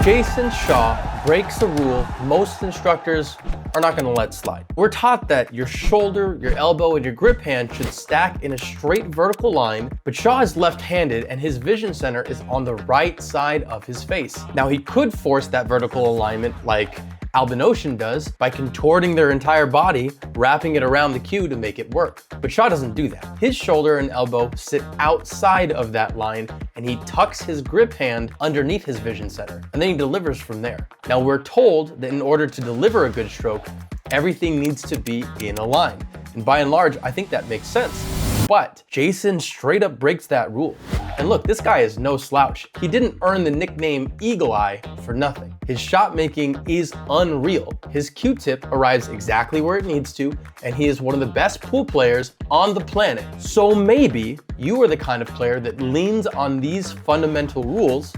Jayson Shaw breaks a rule most instructors are not going to let slide. We're taught that your shoulder, your elbow, and your grip hand should stack in a straight vertical line, but Shaw is left-handed and his vision center is on the right side of his face. Now he could force that vertical alignment like Ocean does by contorting their entire body, wrapping it around the cue to make it work. But Shaw doesn't do that. His shoulder and elbow sit outside of that line and he tucks his grip hand underneath his vision center, and then he delivers from there. Now we're told that in order to deliver a good stroke, everything needs to be in a line. And by and large, I think that makes sense. But Jayson straight up breaks that rule. And look, this guy is no slouch. He didn't earn the nickname Eagle Eye for nothing. His shot making is unreal. His Q-tip arrives exactly where it needs to, and he is one of the best pool players on the planet. So maybe you are the kind of player that leans on these fundamental rules,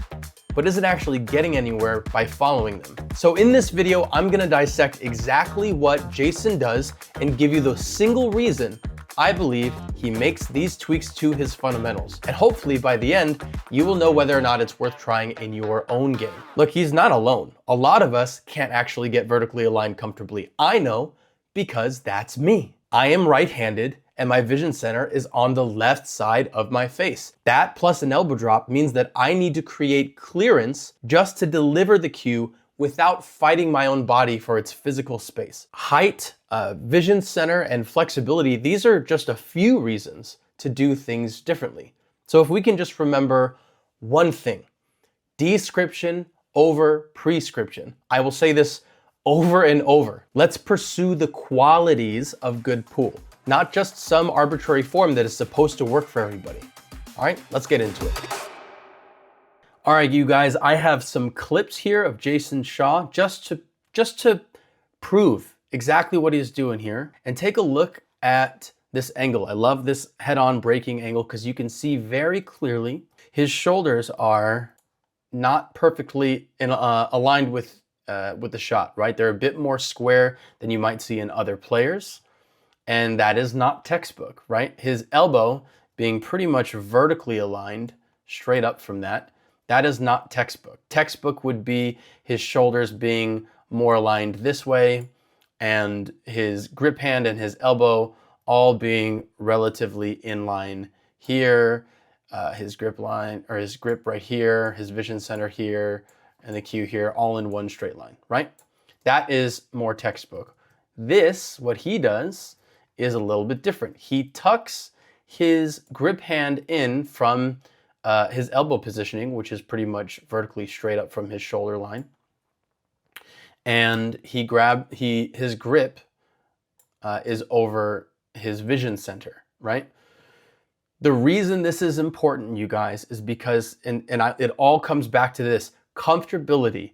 but isn't actually getting anywhere by following them. So in this video, I'm gonna dissect exactly what Jayson does and give you the single reason I believe he makes these tweaks to his fundamentals. And hopefully by the end, you will know whether or not it's worth trying in your own game. Look, he's not alone. A lot of us can't actually get vertically aligned comfortably. I know because that's me. I am right-handed and my vision center is on the left side of my face. That plus an elbow drop means that I need to create clearance just to deliver the cue without fighting my own body for its physical space. Height, vision center, and flexibility, these are just a few reasons to do things differently. So if we can just remember one thing, description over prescription. I will say this over and over. Let's pursue the qualities of good pool, not just some arbitrary form that is supposed to work for everybody. All right, let's get into it. All right, you guys, I have some clips here of Jayson Shaw just to prove exactly what he's doing here, and take a look at this angle. I love this head-on breaking angle because you can see very clearly his shoulders are not perfectly aligned with the shot, right? They're a bit more square than you might see in other players, and that is not textbook, right? His elbow being pretty much vertically aligned straight up from that. That is not textbook. Textbook would be his shoulders being more aligned this way and his grip hand and his elbow all being relatively in line here, his grip line or his grip right here, his vision center here, and the cue here, all in one straight line, right? That is more textbook. This, what he does, is a little bit different. He tucks his grip hand in from his elbow positioning, which is pretty much vertically straight up from his shoulder line. And his grip is over his vision center, right? The reason this is important, you guys, is because, it all comes back to this, comfortability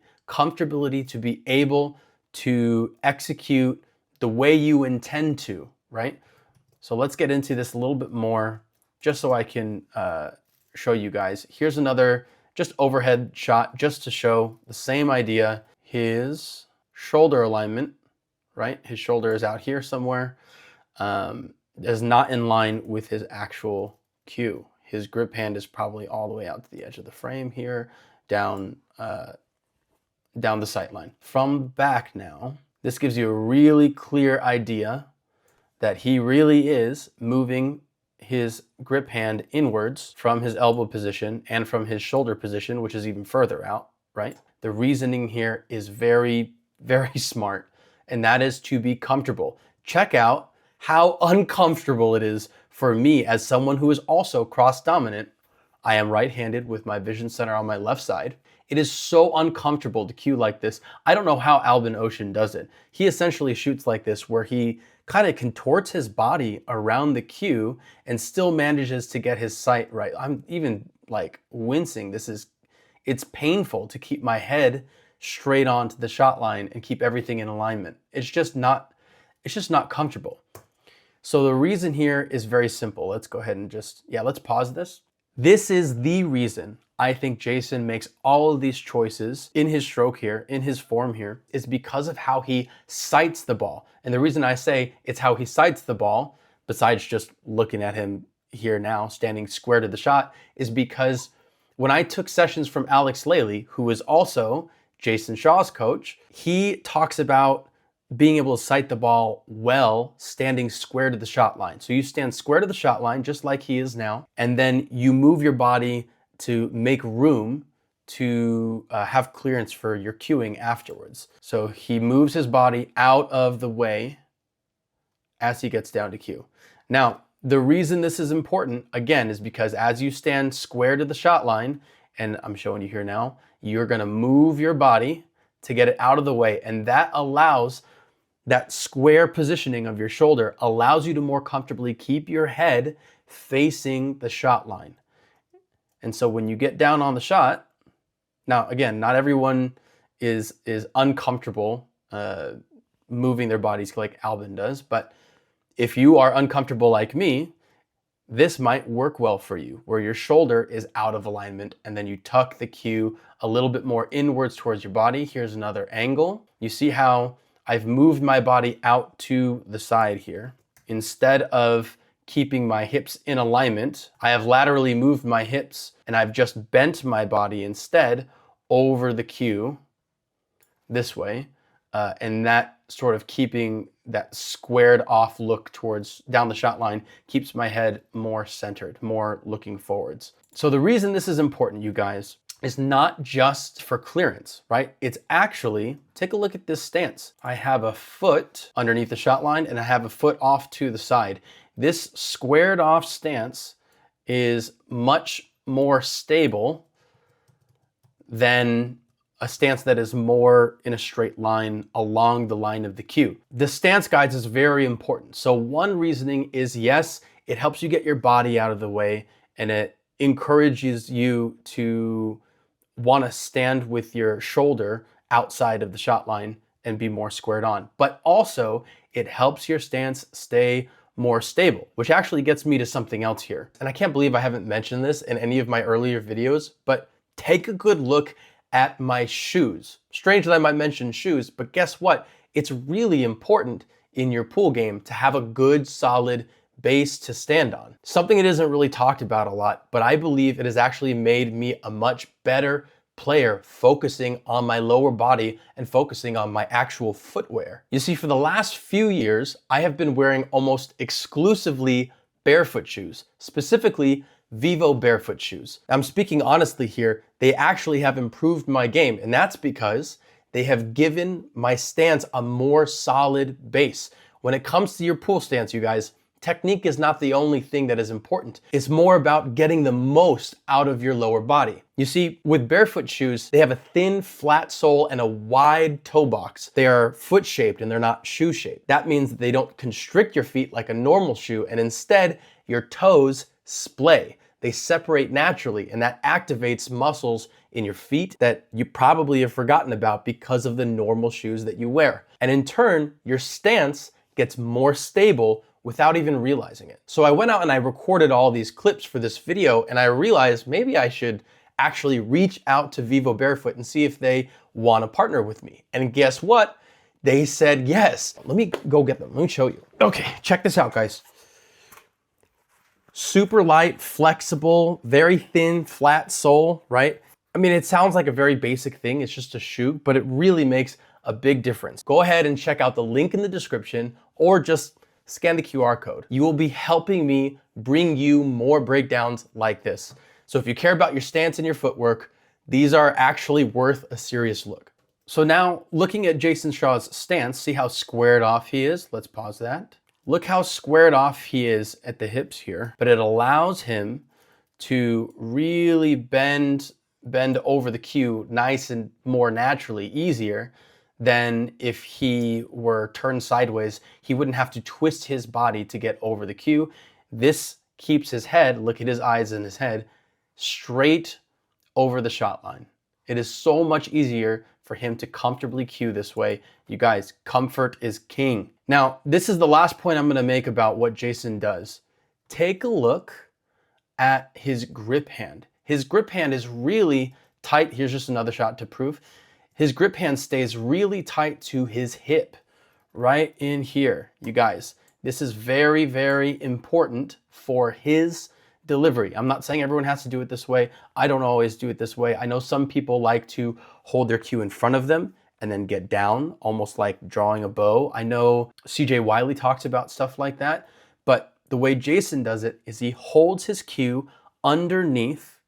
to be able to execute the way you intend to, right? So let's get into this a little bit more, just so I can show you guys. Here's another just overhead shot just to show the same idea. His shoulder alignment, right? His shoulder is out here somewhere, is not in line with his actual cue. His grip hand is probably all the way out to the edge of the frame here, down the sight line. From back now, this gives you a really clear idea that he really is moving his grip hand inwards from his elbow position and from his shoulder position, which is even further out, right? The reasoning here is very, very smart, and that is to be comfortable. Check out how uncomfortable it is for me as someone who is also cross-dominant. I am right-handed with my vision center on my left side. It is so uncomfortable to cue like this. I don't know how Ocean does it. He essentially shoots like this, where he kind of contorts his body around the cue and still manages to get his sight right. I'm even like wincing. It's painful to keep my head straight onto the shot line and keep everything in alignment. It's just not comfortable. So the reason here is very simple. Let's go ahead and let's pause this. This is the reason I think Jayson makes all of these choices in his stroke here, in his form here, is because of how he sights the ball. And the reason I say it's how he sights the ball, besides just looking at him here now, standing square to the shot, is because when I took sessions from Alex Lely, who is also Jayson Shaw's coach, he talks about being able to sight the ball well, standing square to the shot line. So you stand square to the shot line, just like he is now, and then you move your body to make room to have clearance for your cueing afterwards. So he moves his body out of the way as he gets down to cue. Now, the reason this is important, again, is because as you stand square to the shot line, and I'm showing you here now, you're gonna move your body to get it out of the way, and that allows that square positioning of your shoulder allows you to more comfortably keep your head facing the shot line. And so when you get down on the shot, now again, not everyone is uncomfortable moving their bodies like Alvin does, but if you are uncomfortable like me, this might work well for you, where your shoulder is out of alignment and then you tuck the cue a little bit more inwards towards your body. Here's another angle. You see how I've moved my body out to the side here. Instead of keeping my hips in alignment, I have laterally moved my hips and I've just bent my body instead over the cue this way. And that sort of keeping that squared off look towards down the shot line keeps my head more centered, more looking forwards. So the reason this is important, you guys, is not just for clearance, right? It's actually, take a look at this stance. I have a foot underneath the shot line and I have a foot off to the side. This squared off stance is much more stable than a stance that is more in a straight line along the line of the cue. The stance guides is very important. So one reasoning is, yes, it helps you get your body out of the way and it encourages you to want to stand with your shoulder outside of the shot line and be more squared on. But also it helps your stance stay more stable, which actually gets me to something else here. And I can't believe I haven't mentioned this in any of my earlier videos, but take a good look at my shoes. Strange that I might mention shoes, but guess what? It's really important in your pool game to have a good, solid base to stand on. Something that isn't really talked about a lot, but I believe it has actually made me a much better player focusing on my lower body and focusing on my actual footwear. You see, for the last few years, I have been wearing almost exclusively barefoot shoes, specifically Vivo barefoot shoes. I'm speaking honestly here, they actually have improved my game, and that's because they have given my stance a more solid base. When it comes to your pool stance, you guys, technique is not the only thing that is important. It's more about getting the most out of your lower body. You see, with barefoot shoes, they have a thin, flat sole and a wide toe box. They are foot shaped and they're not shoe shaped. That means that they don't constrict your feet like a normal shoe, and instead, your toes splay. They separate naturally, and that activates muscles in your feet that you probably have forgotten about because of the normal shoes that you wear. And in turn, your stance gets more stable without even realizing it. So I went out and I recorded all these clips for this video, and I realized maybe I should actually reach out to Vivo Barefoot and see if they want to partner with me. And guess what? They said yes. Let me go get them. Let me show you. Okay, check this out, guys. Super light, flexible, very thin, flat sole, right? I mean, it sounds like a very basic thing. It's just a shoe, but it really makes a big difference. Go ahead and check out the link in the description or just scan the QR code. You will be helping me bring you more breakdowns like this. So if you care about your stance and your footwork, these are actually worth a serious look. So now looking at Jayson Shaw's stance, see how squared off he is? Let's pause that. Look how squared off he is at the hips here, but it allows him to really bend over the cue nice and more naturally, easier than if he were turned sideways. He wouldn't have to twist his body to get over the cue. This keeps his head, look at his eyes and his head, straight over the shot line. It is so much easier for him to comfortably cue this way. You guys, comfort is king. Now, this is the last point I'm gonna make about what Jayson does. Take a look at his grip hand. His grip hand is really tight. Here's just another shot to prove. His grip hand stays really tight to his hip, right in here. You guys, this is very, very important for his delivery. I'm not saying everyone has to do it this way. I don't always do it this way. I know some people like to hold their cue in front of them and then get down, almost like drawing a bow. I know CJ Wiley talks about stuff like that, but the way Jayson does it is he holds his cue underneath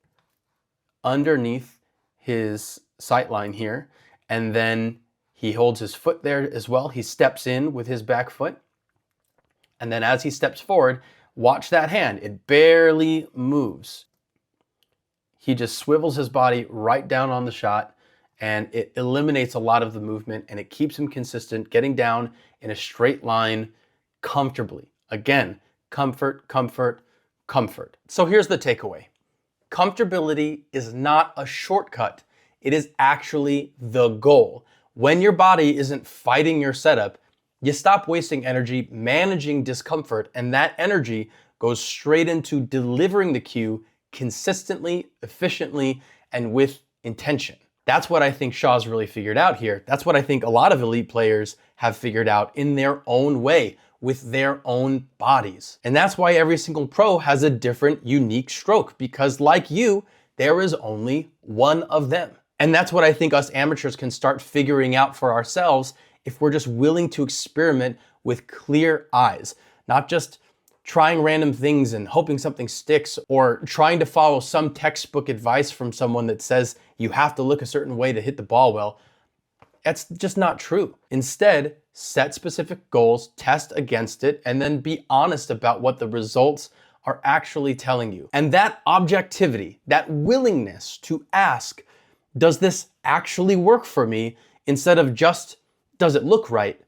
his sight line here, and then he holds his foot there as well. He steps in with his back foot, and then as he steps forward, watch that hand. It barely moves. He just swivels his body right down on the shot, and it eliminates a lot of the movement, and it keeps him consistent, getting down in a straight line comfortably. Again, comfort, comfort, comfort. So here's the takeaway. Comfortability is not a shortcut. It is actually the goal. When your body isn't fighting your setup, you stop wasting energy managing discomfort, and that energy goes straight into delivering the cue consistently, efficiently, and with intention. That's what I think Shaw's really figured out here. That's what I think a lot of elite players have figured out in their own way, with their own bodies. And that's why every single pro has a different, unique stroke, because like you, there is only one of them. And that's what I think us amateurs can start figuring out for ourselves if we're just willing to experiment with clear eyes, not just trying random things and hoping something sticks, or trying to follow some textbook advice from someone that says you have to look a certain way to hit the ball well. That's just not true. Instead, set specific goals, test against it, and then be honest about what the results are actually telling you. And that objectivity, that willingness to ask, does this actually work for me, instead of just, does it look right?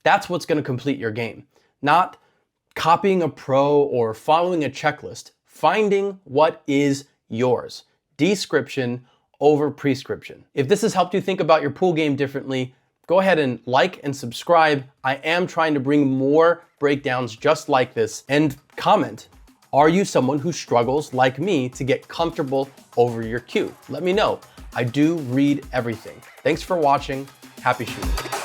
That's what's going to complete your game. Not copying a pro or following a checklist. Finding what is yours. Description over prescription. If this has helped you think about your pool game differently, go ahead and like and subscribe. I am trying to bring more breakdowns just like this. And comment, are you someone who struggles like me to get comfortable over your cue? Let me know. I do read everything. Thanks for watching. Happy shooting.